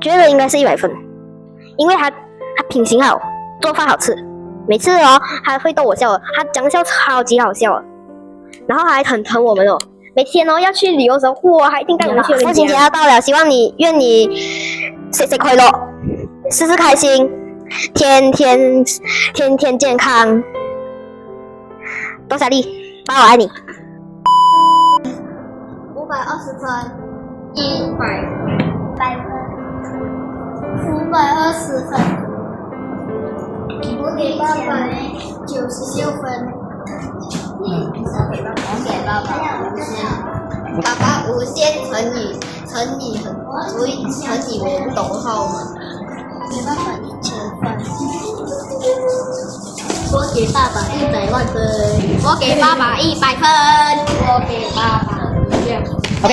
觉得应该是100分，因为他品行好，做饭好吃，每次哦他会逗我笑的，他讲笑超级好笑的，然后他还很疼我们哦。每天哦要去旅游的时候，哇，还一定带我们去。父亲节要到了，愿你节节快乐，事事开心，天天健康。多小丽，爸，我爱你。520分，100分，520分。我给爸爸96分。我给爸爸5仙，爸爸5仙乘以我不懂号码，给爸爸1000分。我给爸爸100万分，我给爸爸100分，我给爸爸100。OK。